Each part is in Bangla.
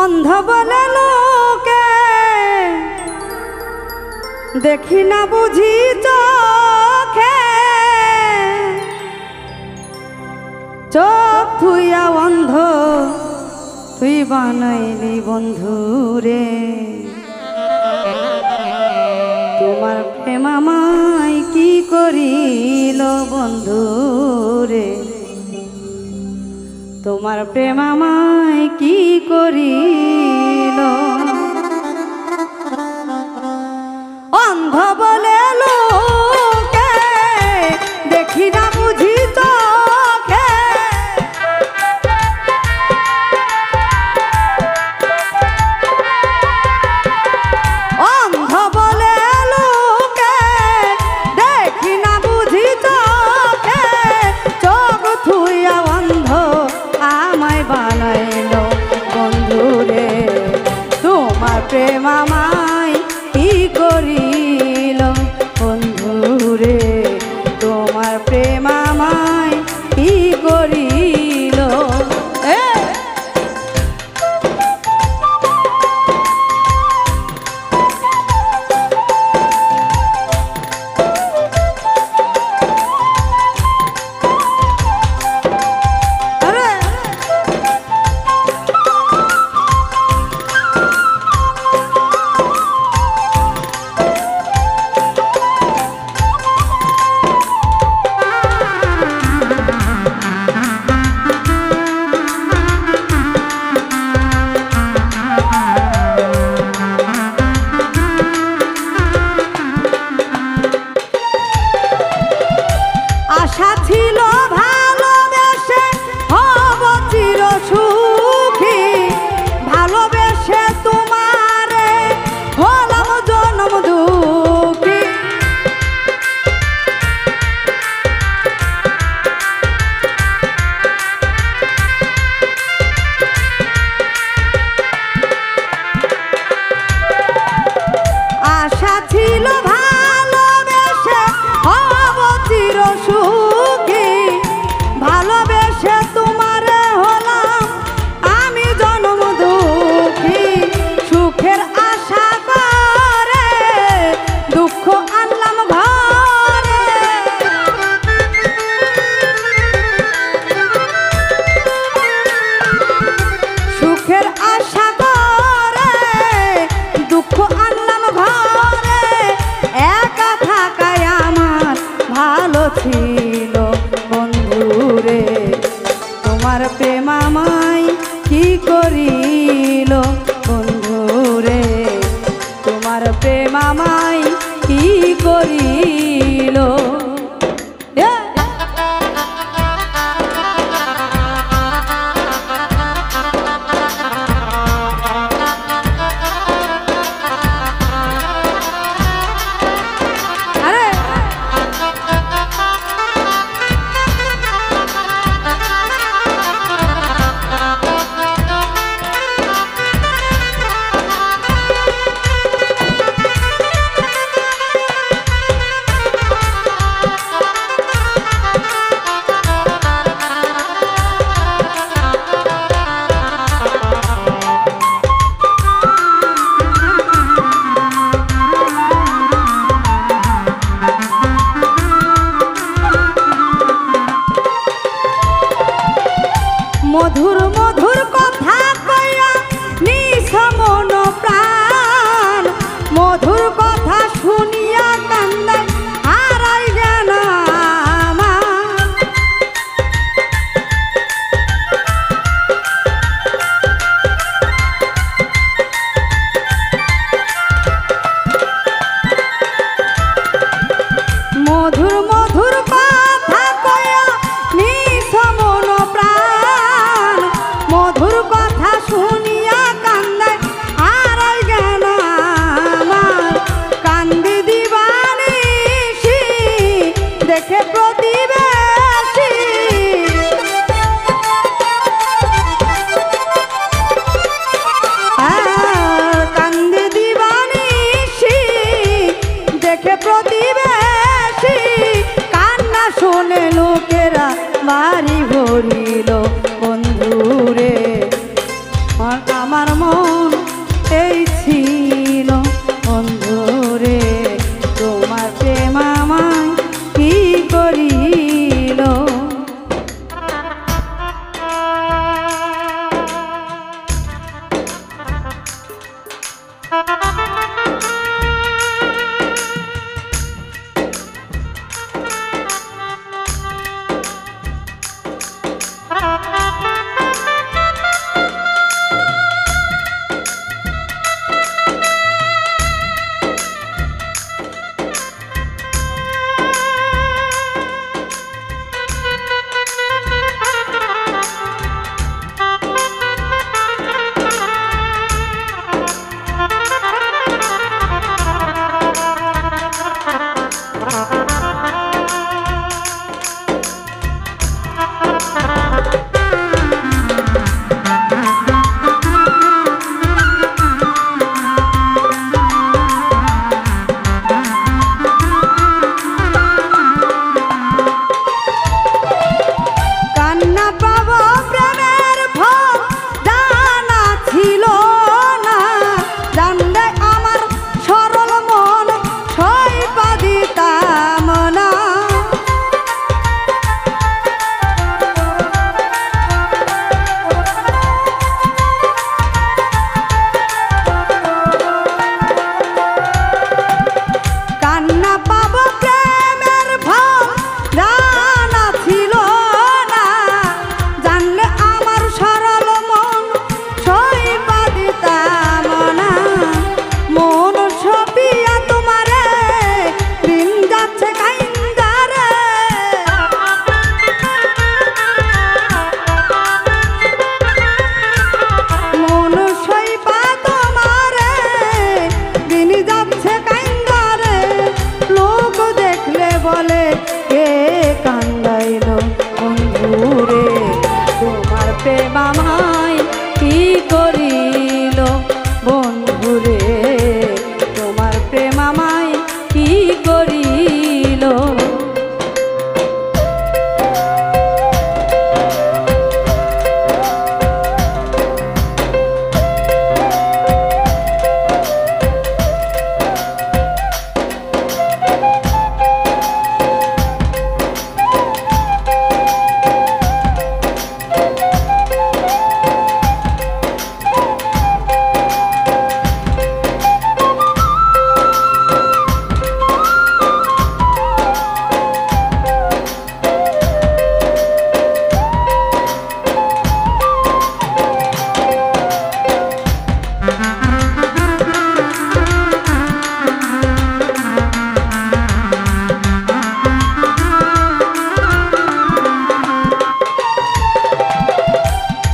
অন্ধ বলে লোকে দেখি না বুঝি চোখে, চোখ থুইয়া অন্ধ তুই বানাইলি বন্ধুরে। তোমার প্রেম আমায় কি করিল বন্ধুরে, তোমার প্রেম আমায় কি করিল। অন্ধ বলে লোকে দেখি না বুঝি চোখে, অন্ধ বলে লোকে দেখি না বুঝি চোখে, চোখ থুইয়া অন্ধ আমায় বানাইল বন্ধুরে। তোমার প্রেম আমায় কি করিল বন্ধুরে, তোমার প্রেম আমায় কি করিল। আশা ছিল ভালোবেসে হব চির সুখী, ভালোবেসে তোমারে হলাম জনম দুঃখী। আশা ছিল ভালোবেসে হব চির সুখী, ভালোবেসে তোমারে হলাম আমি জনম দুঃখী। সুখের আশা করে দুঃখ আনলাম ঘরে, সুখের আশা করে দুঃখ আনলাম ঘরে। একা থাকায় আমার ভালো ছিল বন্ধুরে, তোমার প্রেম আমায় কি করিল বন্ধুরে, তোমার প্রেম আমায় কি করিল। মধুর মধুর কথা কইয়া নিছ মন প্রাণ, মধুর কথা শুনিয়া কান্দে হারাই যেন আমার। মধুর মধুর কথা কইয়া নিছ মন প্রাণ, মধুর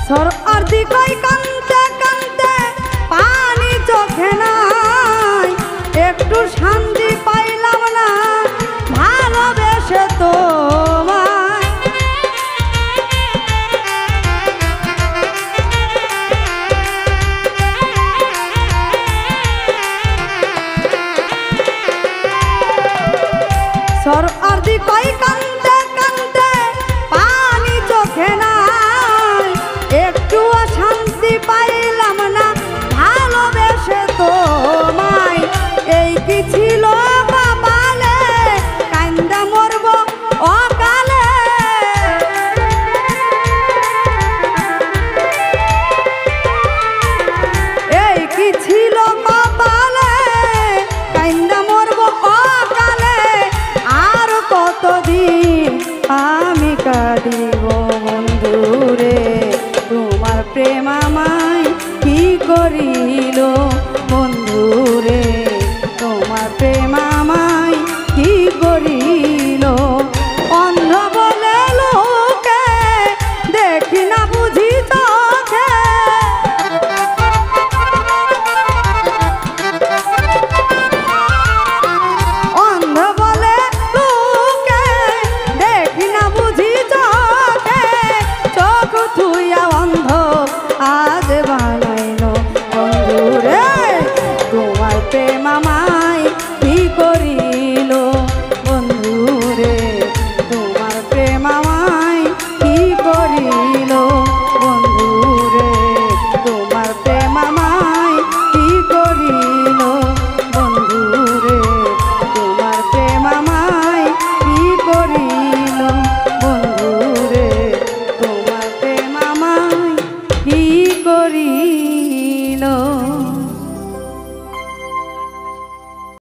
সর অর্ধি কই কান্তে কান্তে পানি চোখে নাই, একটু শান্তি পাইলাম না ভালোবেসে তোমায়। সর অর্ধি কই কান্তে কান্তে পানি চোখে নাই, একটু শান্তি পাইলাম না ভালোবেসে তোমায়। এই কি ছিল কপালে, কান্দা মরব অকালে। এই কি ছিল কপালে, কান্দা মরব অকালে। আর কতদিন আমি কাঁদি